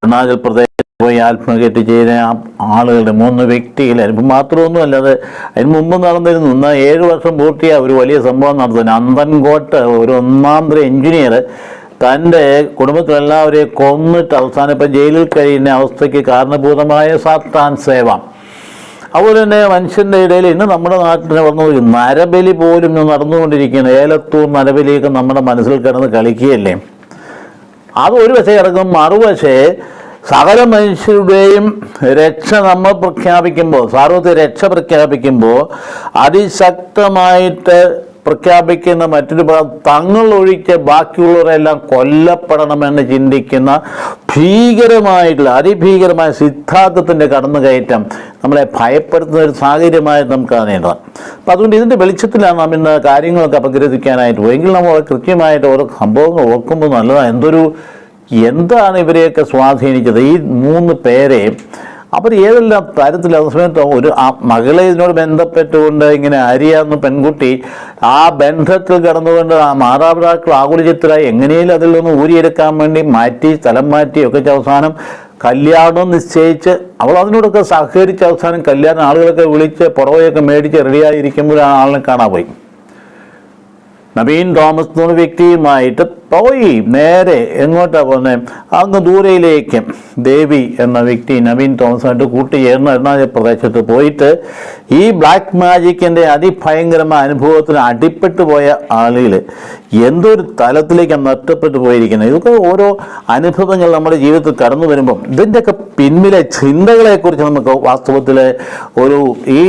അരുണാചൽ പ്രദേശ് പോയി ആത്മഹത്യ ചെയ്ത ആളുകളുടെ 3 വ്യക്തികൾ അനുഭവം മാത്രമൊന്നുമല്ല, അത് അതിന് മുമ്പ് നടന്നിരുന്നു. എന്നാൽ 7 വർഷം പൂർത്തിയായ ഒരു വലിയ സംഭവം നടത്തുന്നു. അന്തൻകോട്ട് ഒരു ഒന്നാന്തര എഞ്ചിനീയർ തൻ്റെ കുടുംബത്തിലെല്ലാവരെയും കൊന്നിട്ട് അവസാനം ഇപ്പം ജയിലിൽ കഴിയുന്ന അവസ്ഥയ്ക്ക് കാരണഭൂതമായ സാത്താൻ സേവ. അതുപോലെ തന്നെ മനുഷ്യൻ്റെ ഇടയിൽ ഇന്ന് നമ്മുടെ നാട്ടിൽ വന്നു നരബലി പോലും നടന്നുകൊണ്ടിരിക്കുകയാണ്. ഏലത്തൂർ നരബലിയൊക്കെ നമ്മുടെ മനസ്സിൽ കിടന്ന് കളിക്കുകയല്ലേ. അത് ഒരു വശം കിടക്കും. മറുവശേ സകല മനുഷ്യരുടെയും രക്ഷ നമ്മൾ പ്രഖ്യാപിക്കുമ്പോൾ, സാർവത്രിക രക്ഷ പ്രഖ്യാപിക്കുമ്പോൾ അതിശക്തമായിട്ട് പ്രഖ്യാപിക്കുന്ന മറ്റൊരു തങ്ങൾ ഒഴിച്ച് ബാക്കിയുള്ളവരെല്ലാം കൊല്ലപ്പെടണമെന്ന് ചിന്തിക്കുന്ന ഭീകരമായിട്ടുള്ള അതിഭീകരമായ സിദ്ധാന്തത്തിൻ്റെ കടന്നുകയറ്റം നമ്മളെ ഭയപ്പെടുത്തുന്ന ഒരു സാഹചര്യമായി നമുക്ക് കാണേണ്ടത്. അപ്പം അതുകൊണ്ട് ഇതിൻ്റെ വെളിച്ചത്തിലാണ് നാം ഇന്ന് കാര്യങ്ങളൊക്കെ അപഗ്രഥിക്കാനായിട്ട് പോയെങ്കിൽ നമ്മൾ കൃത്യമായിട്ട് ഓരോ സംഭവങ്ങൾ ഓർക്കുമ്പോൾ നല്ലതാണ്. എന്താണ് ഇവരെയൊക്കെ സ്വാധീനിച്ചത്? ഈ 3 പേരെ അവർ ഏതെല്ലാം തരത്തിൽ സമയത്ത് ഒരു മകളെ ഇതിനോട് ബന്ധപ്പെട്ടുകൊണ്ട് ഇങ്ങനെ ആര്യാന്ന പെൺകുട്ടി ആ ബന്ധത്തിൽ കടന്നുകൊണ്ട് ആ മാതാപിതാക്കൾ ആകുലചിത്തരായി എങ്ങനെയും അതിൽ നിന്ന് ഊരിയെടുക്കാൻ വേണ്ടി മാറ്റി സ്ഥലം മാറ്റിയൊക്കെ അവസാനം കല്യാണം നിശ്ചയിച്ച് അവൾ അതിനോടൊക്കെ സഹകരിച്ച് അവസാനം കല്യാണം ആളുകളൊക്കെ വിളിച്ച് പുറവെയൊക്കെ മേടിച്ച് റെഡിയായിരിക്കുമ്പോൾ ആ ആളിനെ കാണാൻ പോയി. നവീൻ തോമസ് എന്ന വ്യക്തിയുമായിട്ട് പോയി നേരെ എങ്ങോട്ടാണ് പോകുന്നത്? അങ്ങ് ദൂരയിലേക്ക് ദേവി എന്ന വ്യക്തി നവീൻ തോമസുമായിട്ട് കൂട്ടുചേർന്ന് അരുണാചൽ പ്രദേശത്ത് പോയിട്ട് ഈ ബ്ലാക്ക് മാജിക്കിൻ്റെ അതിഭയങ്കരമായ അനുഭവത്തിന് അടിപ്പെട്ടു പോയ ആളുകൾ എന്തൊരു തലത്തിലേക്ക് നഷ്ടപ്പെട്ടു പോയിരിക്കുന്നത്. ഇതൊക്കെ ഓരോ അനുഭവങ്ങൾ നമ്മുടെ ജീവിതത്തിൽ കടന്നു വരുമ്പം ഇതിൻ്റെയൊക്കെ പിന്നിലെ ചിന്തകളെക്കുറിച്ച് നമുക്ക് വാസ്തവത്തിൽ ഒരു ഈ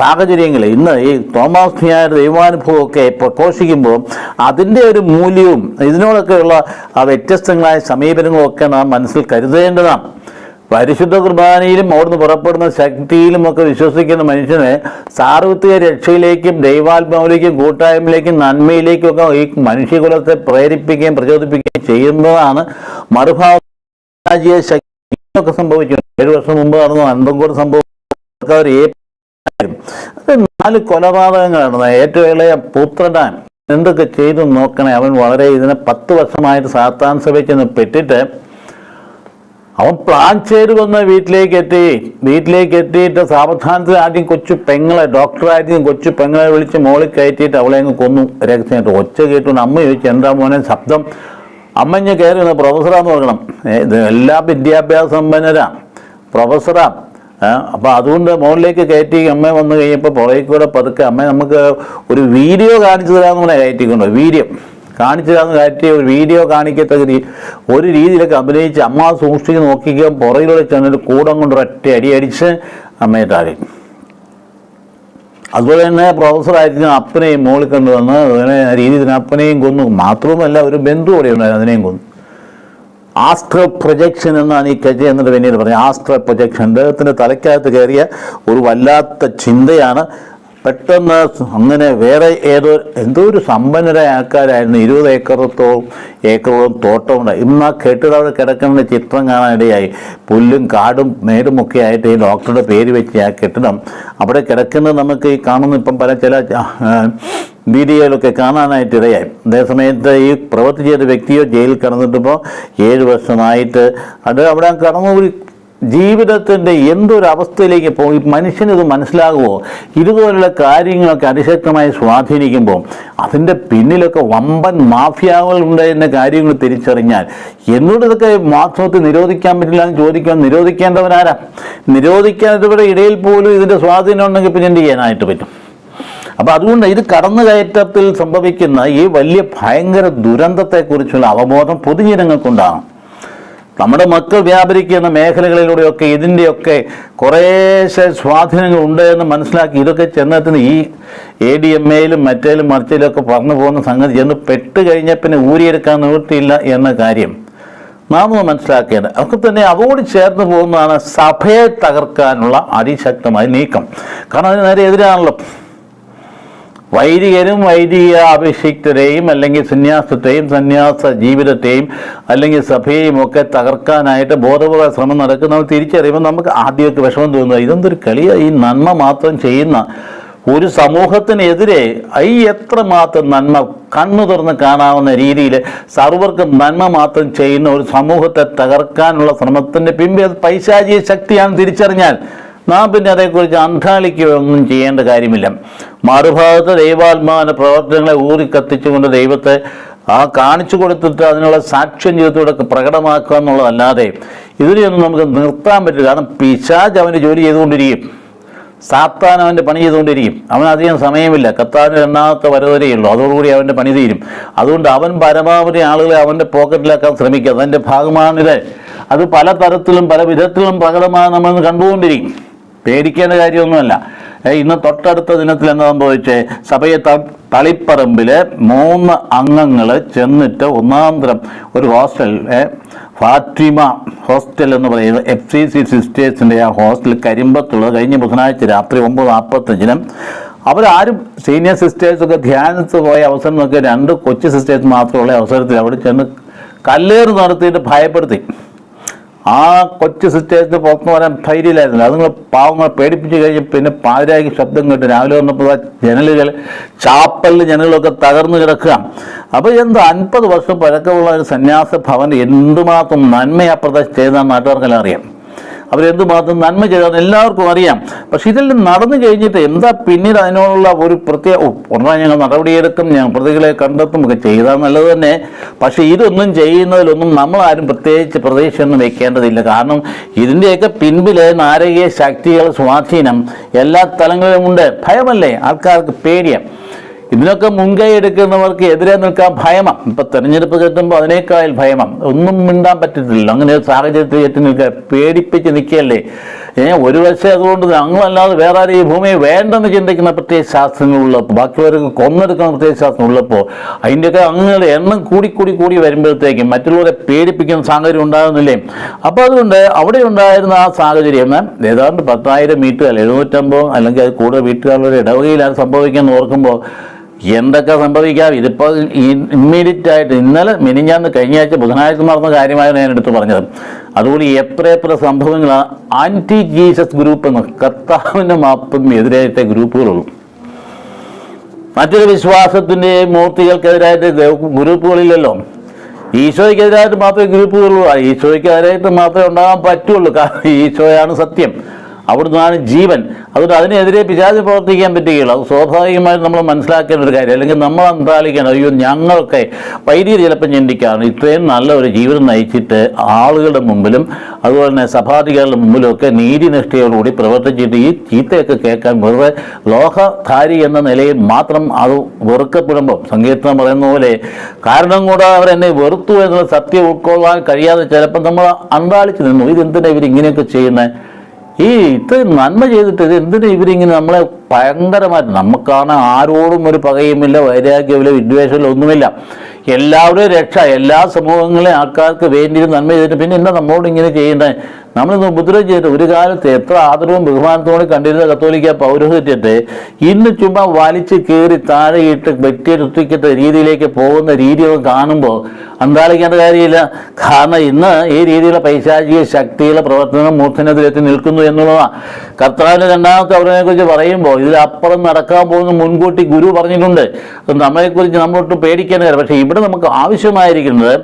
സാഹചര്യങ്ങൾ ഇന്ന് ഈ തോമാസ്നിയായ ദൈവാനുഭവമൊക്കെ പ്രഘോഷിക്കുമ്പോൾ അതിൻ്റെ ഒരു മൂല്യവും ഇതിനോടൊക്കെയുള്ള ആ വ്യത്യസ്തങ്ങളായ സമീപനങ്ങളൊക്കെ നാം മനസ്സിൽ കരുതേണ്ടതാണ്. പരിശുദ്ധ കുർബാനയിലും അവിടുന്ന് പുറപ്പെടുന്ന ശക്തിയിലും ഒക്കെ വിശ്വസിക്കുന്ന മനുഷ്യനെ സാർവത്രിക രക്ഷയിലേക്കും ദൈവാത്മാവിലേക്കും കൂട്ടായ്മയിലേക്കും നന്മയിലേക്കും ഒക്കെ ഈ മനുഷ്യകുലത്തെ പ്രേരിപ്പിക്കുകയും പ്രചോദിപ്പിക്കുകയും ചെയ്യുന്നതാണ് മറുഭാഗ ശക്തിയൊക്കെ സംഭവിച്ചു. 7 വർഷം മുമ്പ് നടന്ന അന്തംകോട് സംഭവം 4 കൊലപാതകങ്ങളാണ്. ഏറ്റവും ഇളയ പുത്രനാൻ എന്തൊക്കെ ചെയ്തു നോക്കണേ. അവൻ വളരെ ഇതിനെ 10 വർഷമായിട്ട് സാത്താൻ സഭയിൽ ചെന്ന് പെട്ടിട്ട് അവൻ പ്ലാൻ ചെയ്ത് വന്ന് വീട്ടിലേക്ക് എത്തിയിട്ട് സാവധാനത്തിൽ ആദ്യം കൊച്ചു പെങ്ങളെ ഡോക്ടറായിട്ട് കൊച്ചു പെങ്ങളെ വിളിച്ച് മോളിൽ കയറ്റിയിട്ട് അവളെ അങ്ങ് കൊന്നു. രഹസ്യമായിട്ട് ഒച്ച കേട്ടുകൊണ്ട് അമ്മ ചോദിച്ചു, എന്താ മോനെ ശബ്ദം? അമ്മ ഞാൻ കയറി വന്ന പ്രൊഫസറാന്ന് പറയണം. ഇത് എല്ലാ വിദ്യാഭ്യാസ സമ്പന്നരാണ്, പ്രൊഫസറാ. അപ്പോൾ അതുകൊണ്ട് മോളിലേക്ക് കയറ്റി അമ്മ വന്നു കഴിഞ്ഞപ്പോൾ പുറകെ കൂടെ പതുക്കെ അമ്മ നമുക്ക് ഒരു വീഡിയോ കാണിച്ചു തരാമെന്ന് പറഞ്ഞാൽ കയറ്റിക്കൊണ്ടോ. വീഡിയോ കാണിച്ചു തരാമെന്ന് കയറ്റിയ ഒരു വീഡിയോ കാണിക്കത്തക്ക ഒരു രീതിയിലൊക്കെ അഭിനയിച്ച് അമ്മ സൂക്ഷിച്ച് നോക്കിക്കുക. പുറകിലൂടെ ചെന്നിട്ട് കൂടം കൊണ്ട് ഒറ്റ അടിയടിച്ച് അമ്മയെ താഴെ. അതുപോലെ തന്നെ പ്രൊഫസറായിരിക്കും അപ്പനെയും മോളിൽ കൊണ്ടുവന്ന് അങ്ങനെ രീതിയിൽ അപ്പനെയും കൊന്നു. മാത്രവുമല്ല ഒരു ബന്ധു കൂടെ ഉണ്ടായിരുന്നു, അതിനെയും കൊന്നു. ആസ്ട്രൽ പ്രൊജക്ഷൻ എന്നാണ് ഈ കജ എന്നിട്ട് പിന്നീട് പറഞ്ഞത്. ആസ്ട്രൽ പ്രൊജക്ഷൻ അദ്ദേഹത്തിൻ്റെ തലയ്ക്കകത്ത് കയറിയ ഒരു വല്ലാത്ത ചിന്തയാണ്. പെട്ടെന്ന് അങ്ങനെ വേറെ എന്തോ ഒരു സമ്പന്നരായ ആൾക്കാരായിരുന്നു. 20 ഏക്കറോളം തോട്ടമുണ്ട്. ഇന്ന് ആ കെട്ടിടം അവിടെ കിടക്കുന്ന ചിത്രം കാണാനിടയായി. പുല്ലും കാടും മേടുമൊക്കെ ആയിട്ട് ഈ ഡോക്ടറുടെ പേര് വെച്ച് ആ കെട്ടിടം അവിടെ കിടക്കുന്നത് നമുക്ക് ഈ കാണുന്ന ഇപ്പം ചില വീഡിയോയിലൊക്കെ കാണാനായിട്ട് ഇടയായി. അതേസമയത്ത് ഈ പ്രവൃത്തി ചെയ്ത വ്യക്തിയോ ജയിലിൽ കിടന്നിട്ടിപ്പോൾ 7 വർഷമായിട്ട് അത് അവിടെ കടന്നു. ജീവിതത്തിൻ്റെ എന്തൊരവസ്ഥയിലേക്ക് പോയി മനുഷ്യനിത് മനസ്സിലാകുമോ? ഇതുപോലുള്ള കാര്യങ്ങളൊക്കെ അതിശക്തമായി സ്വാധീനിക്കുമ്പോൾ അതിൻ്റെ പിന്നിലൊക്കെ വമ്പൻ മാഫിയാകൾ ഉണ്ടായിരുന്ന കാര്യങ്ങൾ തിരിച്ചറിഞ്ഞാൽ എന്നോട് ഇതൊക്കെ വാസ്തവത്തിൽ നിരോധിക്കാൻ പറ്റില്ല എന്ന് ചോദിക്കാൻ നിരോധിക്കേണ്ടവനാരാ? നിരോധിക്കാത്തവരുടെ ഇടയിൽ പോലും ഇതിൻ്റെ സ്വാധീനം ഉണ്ടെങ്കിൽ പിന്നെ എന്ത് ചെയ്യാനായിട്ട് പറ്റും? അപ്പോൾ അതുകൊണ്ട് ഇത് കടന്നുകയറ്റത്തിൽ സംഭവിക്കുന്ന ഈ വലിയ ഭയങ്കര ദുരന്തത്തെക്കുറിച്ചുള്ള അവബോധം പൊതുജനങ്ങൾക്കുണ്ടാകും. നമ്മുടെ മക്കൾ വ്യാപരിക്കുന്ന മേഖലകളിലൂടെയൊക്കെ ഇതിൻ്റെയൊക്കെ കുറേശ്ശെ സ്വാധീനങ്ങൾ ഉണ്ട് എന്ന് മനസ്സിലാക്കി ഇതൊക്കെ ചെന്നെത്തുന്ന ഈ ADMAയിലും മറ്റേലും മറിച്ചിലൊക്കെ പറഞ്ഞു പോകുന്ന സംഗതി ചെന്ന് പെട്ട് കഴിഞ്ഞാൽ പിന്നെ ഊരിയെടുക്കാൻ നിവൃത്തിയില്ല എന്ന കാര്യം നാം മനസ്സിലാക്കേണ്ടത്. അതൊക്കെ തന്നെ അതോട് ചേർന്ന് പോകുന്നതാണ് സഭയെ തകർക്കാനുള്ള അതിശക്തമായ നീക്കം. കാരണം അതിന് നേരെ എതിരാണല്ലോ. വൈദികരും വൈദിക അഭിഷിക്തരെയും അല്ലെങ്കിൽ സന്യാസത്തെയും സന്യാസ ജീവിതത്തെയും അല്ലെങ്കിൽ സഭയെയും ഒക്കെ തകർക്കാനായിട്ട് ബോധപൂർവ്വ ശ്രമം നടക്കുന്ന തിരിച്ചറിയുമ്പോൾ നമുക്ക് ആദ്യമൊക്കെ വിഷമം തോന്നുക. ഇതെന്തൊരു കളിയാണ്, ഈ നന്മ മാത്രം ചെയ്യുന്ന ഒരു സമൂഹത്തിനെതിരെ ഈ എത്രമാത്രം നന്മ കണ്ണു തുറന്ന് കാണാവുന്ന രീതിയിൽ സർവർക്കും നന്മ മാത്രം ചെയ്യുന്ന ഒരു സമൂഹത്തെ തകർക്കാനുള്ള ശ്രമത്തിൻ്റെ പിമ്പ് അത് പൈശാചിക ശക്തിയാണ് തിരിച്ചറിഞ്ഞാൽ നാം പിന്നെ അതേക്കുറിച്ച് അന്ധാളിക്കുകയൊന്നും ചെയ്യേണ്ട കാര്യമില്ല. മറുഭാഗത്ത് ദൈവാത്മാവിൻ്റെ പ്രവർത്തനങ്ങളെ ഊറിക്കത്തിച്ചുകൊണ്ട് ദൈവത്തെ കാണിച്ചു കൊടുത്തിട്ട് അതിനുള്ള സാക്ഷ്യം ജീവിതത്തോടെ പ്രകടമാക്കുക എന്നുള്ളതല്ലാതെ ഇതിനെയൊന്നും നമുക്ക് നിർത്താൻ പറ്റില്ല. കാരണം പിശാച് അവൻ്റെ ജോലി ചെയ്തുകൊണ്ടിരിക്കും, സാത്താൻ അവൻ്റെ പണി ചെയ്തുകൊണ്ടിരിക്കും. അവനധികം സമയമില്ല, കർത്താവിന് രണ്ടാമത്തെ വരവരെയുള്ളൂ, അതോടുകൂടി അവൻ്റെ പണി തീരും. അതുകൊണ്ട് അവൻ പരമാവധി ആളുകളെ അവൻ്റെ പോക്കറ്റിലാക്കാൻ ശ്രമിക്കുക. അതിൻ്റെ ഭാഗമാണിത്. അത് പല തരത്തിലും പല വിധത്തിലും പ്രകടമായി നമ്മൾ കണ്ടുകൊണ്ടിരിക്കും. പേടിക്കേണ്ട കാര്യമൊന്നുമല്ല. ഇന്ന് തൊട്ടടുത്ത ദിനത്തിൽ എന്താ സംഭവിച്ചേ? സഭയെ തളിപ്പറമ്പിലെ 3 അംഗങ്ങൾ ചെന്നിട്ട് ഒന്നാന്തരം ഒരു ഹോസ്റ്റൽ, ഫാത്തിമ ഹോസ്റ്റൽ എന്ന് പറയുന്നത് FCC സിസ്റ്റേഴ്സിൻ്റെ ആ ഹോസ്റ്റൽ കരിമ്പത്തുള്ളത് കഴിഞ്ഞ ബുധനാഴ്ച രാത്രി 9:45 അവരാരും സീനിയർ സിസ്റ്റേഴ്സൊക്കെ ധ്യാനത്ത് പോയ അവസരം നോക്കിയ 2 കൊച്ചു സിസ്റ്റേഴ്സ് മാത്രമുള്ള അവസരത്തിൽ അവിടെ ചെന്ന് കല്ലേറ് നടത്തിയിട്ട് ഭയപ്പെടുത്തി. ആ കൊച്ചു സിസ്റ്റേഴ്സിന് പുറത്തു വരാൻ ധൈര്യമില്ലായിരുന്നില്ല. അത് നിങ്ങൾ പാവങ്ങളെ പേടിപ്പിച്ച് കഴിഞ്ഞ് പിന്നെ പാതിരായ്ക്ക് ശബ്ദം കേട്ട് രാവിലെ വന്നപ്പോൾ ജനലുകൾ, ചാപ്പലിൽ ജനലുകളൊക്കെ തകർന്നു കിടക്കുക. അപ്പോൾ എന്താ 50 വർഷം പഴക്കമുള്ള ഒരു സന്യാസ ഭവൻ എന്തുമാത്രം നന്മ ആ പ്രദേശം ചെയ്താൽ നാട്ടുകാർക്കെല്ലാം അറിയാം. അവരെന്തുമാത്രം നന്മ ചെയ്താൽ എല്ലാവർക്കും അറിയാം. പക്ഷെ ഇതെല്ലാം നടന്നു കഴിഞ്ഞിട്ട് എന്താ പിന്നീട് അതിനോടുള്ള ഒരു പ്രത്യേക ഉടനെ ഞങ്ങൾ നടപടിയെടുക്കും, ഞങ്ങൾ പ്രതികളെ കണ്ടെത്തും ഒക്കെ ചെയ്താൽ നല്ലത് തന്നെ. പക്ഷെ ഇതൊന്നും ചെയ്യുന്നതിലൊന്നും നമ്മളാരും പ്രത്യേകിച്ച് പ്രതീക്ഷയൊന്നും വെക്കേണ്ടതില്ല. കാരണം ഇതിൻ്റെയൊക്കെ പിൻപിലെ നാരകീയ ശക്തികൾ സ്വാധീനം എല്ലാ തലങ്ങളിലും ഉണ്ട്. ഭയമല്ലേ, ആൾക്കാർക്ക് പേടിയാണ്. ഇതിനൊക്കെ മുൻകൈ എടുക്കുന്നവർക്ക് എതിരെ നിൽക്കാൻ ഭയമാണ്. ഇപ്പം തെരഞ്ഞെടുപ്പ് കിട്ടുമ്പോൾ അതിനേക്കാൾ ഭയമാണ്. ഒന്നും മിണ്ടാൻ പറ്റത്തില്ല. അങ്ങനെ ഒരു സാഹചര്യത്തിൽ എത്തി നിൽക്കുക, പേടിപ്പിച്ച് നിൽക്കുകയല്ലേ. ഒരു വശം അതുകൊണ്ട് ഞങ്ങളല്ലാതെ വേറെ ആരും ഈ ഭൂമിയെ വേണ്ടെന്ന് ചിന്തിക്കുന്ന പ്രത്യേക ശാസ്ത്രങ്ങളുള്ളപ്പോൾ, ബാക്കിയുള്ളവർക്ക് കൊന്നെടുക്കുന്ന പ്രത്യേക ശാസ്ത്രം ഉള്ളപ്പോൾ അതിൻ്റെയൊക്കെ അങ്ങനെ എണ്ണം കൂടി വരുമ്പോഴത്തേക്കും മറ്റുള്ളവരെ പേടിപ്പിക്കുന്ന സാഹചര്യം ഉണ്ടാകുന്നില്ലേ. അപ്പോൾ അതുകൊണ്ട് അവിടെ ഉണ്ടായിരുന്ന ആ സാഹചര്യം ഏതാണ്ട് 10,000 വീട്ടുകാർ, 750 അല്ലെങ്കിൽ അത് കൂടുതൽ വീട്ടുകാരുടെ ഇടവകയിലാണ് സംഭവിക്കുന്നത് ഓർക്കുമ്പോൾ എന്തൊക്കെ സംഭവിക്കാം. ഇതിപ്പോൾ ഇമ്മീഡിയറ്റ് ആയിട്ട് ഇന്നലെ മിനിഞ്ഞാന്ന് കഴിഞ്ഞ ആഴ്ച ബുധനാഴ്ച നടന്ന കാര്യമായാണ് ഞാൻ എടുത്തു പറഞ്ഞത്. അതുപോലെ എത്ര സംഭവങ്ങളാണ് ആൻറ്റി ജീസസ് ഗ്രൂപ്പ് എന്ന് കർത്താവിൻ്റെ മാപ്പിനും എതിരായിട്ട് ഗ്രൂപ്പുകളുള്ളൂ. മറ്റൊരു വിശ്വാസത്തിൻ്റെ മൂർത്തികൾക്കെതിരായിട്ട് ഗ്രൂപ്പുകളില്ലല്ലോ. ഈശോയ്ക്കെതിരായിട്ട് മാത്രമേ ഗ്രൂപ്പുകളുള്ളൂ. ഈശോയ്ക്കെതിരായിട്ട് മാത്രമേ ഉണ്ടാകാൻ പറ്റുള്ളൂ. കാരണം ഈശോയാണ് സത്യം, അവിടുന്നാണ് ജീവൻ. അതുകൊണ്ട് അതിനെതിരെ പിശാച് പ്രവർത്തിക്കാൻ പറ്റുകയുള്ളൂ. അത് സ്വാഭാവികമായിട്ട് നമ്മൾ മനസ്സിലാക്കേണ്ട ഒരു കാര്യം. അല്ലെങ്കിൽ നമ്മൾ അന്താളിക്കണം, അയ്യോ ഞങ്ങളൊക്കെ വൈദികർ ചിലപ്പോൾ ചിന്തിക്കാറുണ്ട് ഇത്രയും നല്ല ഒരു ജീവിതം നയിച്ചിട്ട് ആളുകളുടെ മുമ്പിലും അതുപോലെ തന്നെ സഭാധികാരികളുടെ മുമ്പിലും ഒക്കെ നീതിനിഷ്ഠയോടുകൂടി പ്രവർത്തിച്ചിട്ട് ഈ ചീത്തയൊക്കെ കേൾക്കാൻ വെറുതെ ലോകധാരി എന്ന നിലയിൽ മാത്രം അത് വെറുക്കപ്പെടുമ്പോൾ സങ്കീർത്തനം പറയുന്ന പോലെ കാരണം കൂടാതെ അവരെന്നെ വെറുത്തു എന്നുള്ള സത്യം ഉൾക്കൊള്ളാൻ കഴിയാതെ ചിലപ്പോൾ നമ്മൾ അന്താളിച്ച് നിന്നു. ഇതെന്തിനാണ് ഇവരിങ്ങനെയൊക്കെ ചെയ്യുന്നത്? ഇത്രയും നന്മ ചെയ്തിട്ട് ഇത് എന്തിനാ ഇവരിങ്ങനെ നമ്മളെ ഭയങ്കരമായിട്ട്, നമുക്കാണ് ആരോടും ഒരു പകയുമില്ല, വൈരാഗ്യമില്ല, വിദ്വേഷമില്ല, ഒന്നുമില്ല. എല്ലാവരുടെയും രക്ഷ, എല്ലാ സമൂഹങ്ങളിലെ ആൾക്കാർക്ക് വേണ്ടി നന്മ ചെയ്തിട്ട് പിന്നെ എന്താ നമ്മളോട് ഇങ്ങനെ ചെയ്യുന്നത്? നമ്മളിന്ന് ഉപദ്രവം ചെയ്തിട്ട് ഒരു കാലത്ത് എത്ര ആദരവും ബഹുമാനത്തോടെ കണ്ടിരുന്ന കത്തോലിക്ക പൗരോഹിത്യത്തെ ഇന്ന് ചുമ്മാ വലിച്ച് കയറി താഴെയിട്ട് വെട്ടിയെടുത്തിക്കത്ത രീതിയിലേക്ക് പോകുന്ന രീതികൾ കാണുമ്പോൾ അന്താളിക്കേണ്ട കാര്യമില്ല. കാരണം ഇന്ന് ഈ രീതിയിലുള്ള പൈശാചിക ശക്തികളുടെ പ്രവർത്തനം മൂർധനെതിരെത്തി നിൽക്കുന്നു എന്നുള്ളതാണ്. കർത്താവിൻ്റെ രണ്ടാമത്തെ അവരെ കുറിച്ച് പറയുമ്പോൾ ഇതിലപ്പുറം നടക്കാൻ പോകുന്ന മുൻകൂട്ടി ഗുരു പറഞ്ഞിട്ടുണ്ട്. നമ്മളെക്കുറിച്ച് നമ്മളൊട്ടും പേടിക്കേണ്ട കാര്യം. പക്ഷേ ഇവിടെ നമുക്ക് ആവശ്യമായിരിക്കുന്നത്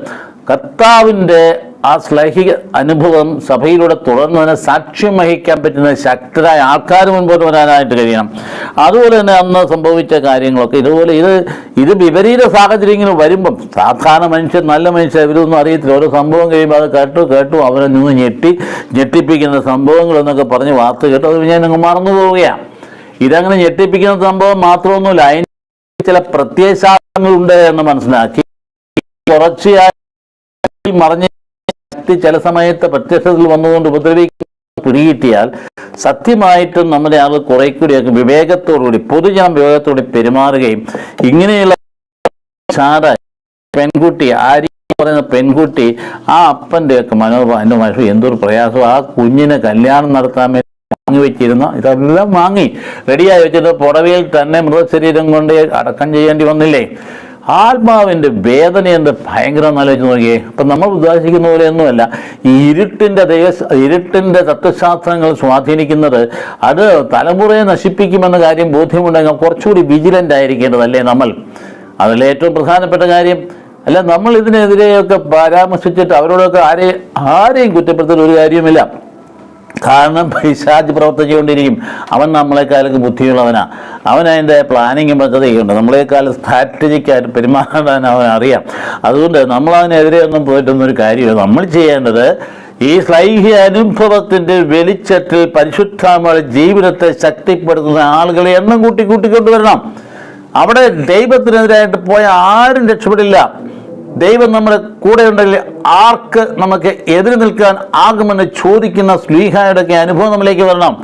കർത്താവിൻ്റെ ആ ശ്ലൈഹിക അനുഭവം സഭയിലൂടെ തുടർന്നതിനെ സാക്ഷ്യം വഹിക്കാൻ പറ്റുന്ന ശക്തരായ ആൾക്കാർ മുൻപോട്ട് വരാനായിട്ട് കഴിയണം. അതുപോലെ തന്നെ അന്ന് സംഭവിച്ച കാര്യങ്ങളൊക്കെ ഇതുപോലെ ഇത് വിപരീത സാഹചര്യങ്ങൾ വരുമ്പം സാധാരണ മനുഷ്യർ, നല്ല മനുഷ്യർ, ഇവരൊന്നും അറിയത്തില്ല. ഓരോ സംഭവം കഴിയുമ്പോൾ അത് കേട്ടു അവരെ നിന്ന് ഞെട്ടിപ്പിക്കുന്ന സംഭവങ്ങളെന്നൊക്കെ പറഞ്ഞ് വാർത്ത കേട്ടു അത് ഞാൻ അങ്ങ് മറന്നു പോവുകയാണ്. ഇതങ്ങനെ ഞെട്ടിപ്പിക്കുന്ന സംഭവം മാത്രമൊന്നുമില്ല, അതിന് ചില പ്രത്യയശാസ്ത്രങ്ങളുണ്ട് എന്ന് മനസ്സിലാക്കി തുടർച്ചയായി മറിഞ്ഞ് ചില സമയത്ത് പ്രത്യക്ഷത്തിൽ വന്നുകൊണ്ട് ഉപദ്രവിക്കുന്ന പിടികിട്ടിയാൽ സത്യമായിട്ടും നമ്മുടെ ആളുകൾ കുറെ കൂടിയൊക്കെ വിവേകത്തോടുകൂടി പൊതുജനം വിവേകത്തോടെ പെരുമാറുകയും ഇങ്ങനെയുള്ള പെൺകുട്ടി ആര്യ പറയുന്ന പെൺകുട്ടി ആ അപ്പൻ്റെയൊക്കെ മനോഭാവൻ്റെ മനസ്സിൽ എന്തൊരു പ്രയാസം, ആ കുഞ്ഞിനെ കല്യാണം നടത്താൻ വേണ്ടി വാങ്ങി വെച്ചിരുന്ന ഇതെല്ലാം വാങ്ങി റെഡിയായി വെച്ചിട്ട് പുറവയിൽ തന്നെ മൃതശരീരം കൊണ്ട് അടക്കം ചെയ്യേണ്ടി വന്നില്ലേ. ആത്മാവിൻ്റെ വേദന എന്ത് ഭയങ്കരം ആലോചിച്ച് നോക്കിയേ. അപ്പം നമ്മൾ ഉദ്ദേശിക്കുന്ന പോലെയൊന്നുമല്ല ഈ ഇരുട്ടിൻ്റെ തത്വശാസ്ത്രങ്ങൾ സ്വാധീനിക്കുന്നത്. അത് തലമുറയെ നശിപ്പിക്കുമെന്ന കാര്യം ബോധ്യമുണ്ടെങ്കിൽ കുറച്ചുകൂടി വിജിലൻ്റ് ആയിരിക്കേണ്ടതല്ലേ നമ്മൾ. അതല്ലേ ഏറ്റവും പ്രധാനപ്പെട്ട കാര്യം. അല്ല, നമ്മൾ ഇതിനെതിരെയൊക്കെ പരാമർശിച്ചിട്ട് അവരോടൊക്കെ ആരെയും കുറ്റപ്പെടുത്തുന്ന ഒരു കാര്യവുമില്ല. കാരണം പിശാച് പ്രവർത്തിച്ചുകൊണ്ടിരിക്കും. അവൻ നമ്മളെക്കാലൊക്കെ ബുദ്ധിയുള്ളവനാ. അവനതിൻ്റെ പ്ലാനിങ്ങും പദ്ധതിയുണ്ട്. നമ്മളെക്കാൾ സ്ട്രാറ്റജിക്കായിട്ട് പെരുമാറാൻ അവൻ അറിയാം. അതുകൊണ്ട് നമ്മളതിനെതിരെ ഒന്നും പോയിട്ടൊന്നും ഒരു കാര്യമില്ല. നമ്മൾ ചെയ്യേണ്ടത് ഈ ശ്ലൈഹ്യ അനുഭവത്തിൻ്റെ വെളിച്ചത്തിൽ പരിശുദ്ധമായ ജീവിതത്തെ ശക്തിപ്പെടുത്തുന്ന ആളുകളെ എണ്ണം കൂട്ടിക്കൊണ്ടുവരണം. അവിടെ ദൈവത്തിനെതിരായിട്ട് പോയ ആരും രക്ഷപ്പെടില്ല. ദൈവം നമ്മുടെ കൂടെ ഉണ്ടെങ്കിൽ ആർക്ക് നമുക്ക് എതിര് നിൽക്കാൻ ആകുമെന്ന് ചോദിക്കുന്ന ശ്ലീഹായുടെയൊക്കെ അനുഭവം നമ്മളിലേക്ക് വരണം.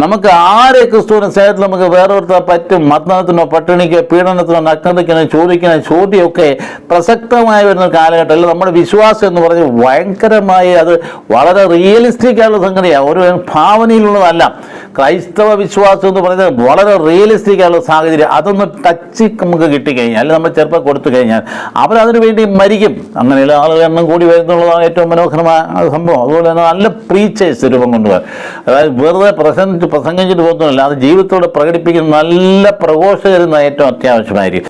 നമുക്ക് ആരെ ക്രിസ്തുവിന്റെ സ്നേഹത്തിൽ നമുക്ക് വേറൊരുത്താൻ പറ്റും? മരണത്തിനോ പട്ടിണിക്കോ പീഡനത്തിനോ നഗ്നതയ്ക്കോ ചോദിക്കുന്ന ചോദ്യമൊക്കെ പ്രസക്തമായി വരുന്ന കാലഘട്ടത്തിൽ നമ്മുടെ വിശ്വാസം എന്ന് പറഞ്ഞ് ഭയങ്കരമായി അത് വളരെ റിയലിസ്റ്റിക് ആയിട്ടുള്ള സംഗതിയാണ്. ഒരു ഭാവനയിലുള്ളതല്ല. ക്രൈസ്തവ വിശ്വാസം എന്ന് പറയുന്നത് വളരെ റിയലിസ്റ്റിക് ആയിട്ടുള്ള സാഹചര്യം. അതൊന്ന് ടച്ച് നമുക്ക് കിട്ടിക്കഴിഞ്ഞാൽ, അല്ലെങ്കിൽ നമ്മൾ ചെറുപ്പം കൊടുത്തു കഴിഞ്ഞാൽ അവരതിനു വേണ്ടി മരിക്കും. അങ്ങനെയുള്ള ആളുകൾ എണ്ണം കൂടി വരുന്നുള്ളതാണ് ഏറ്റവും മനോഹരമായ സംഭവം. അതുപോലെ തന്നെ നല്ല പ്രീച്ചേഴ്സ് രൂപം കൊണ്ടുപോകാൻ, അതായത് വെറുതെ പ്രസംഗിച്ചിട്ട് പോകുന്നില്ല, അത് ജീവിതത്തോടെ പ്രകടിപ്പിക്കുന്ന നല്ല പ്രഘോഷകരുന്ന ഏറ്റവും അത്യാവശ്യമായിരിക്കും.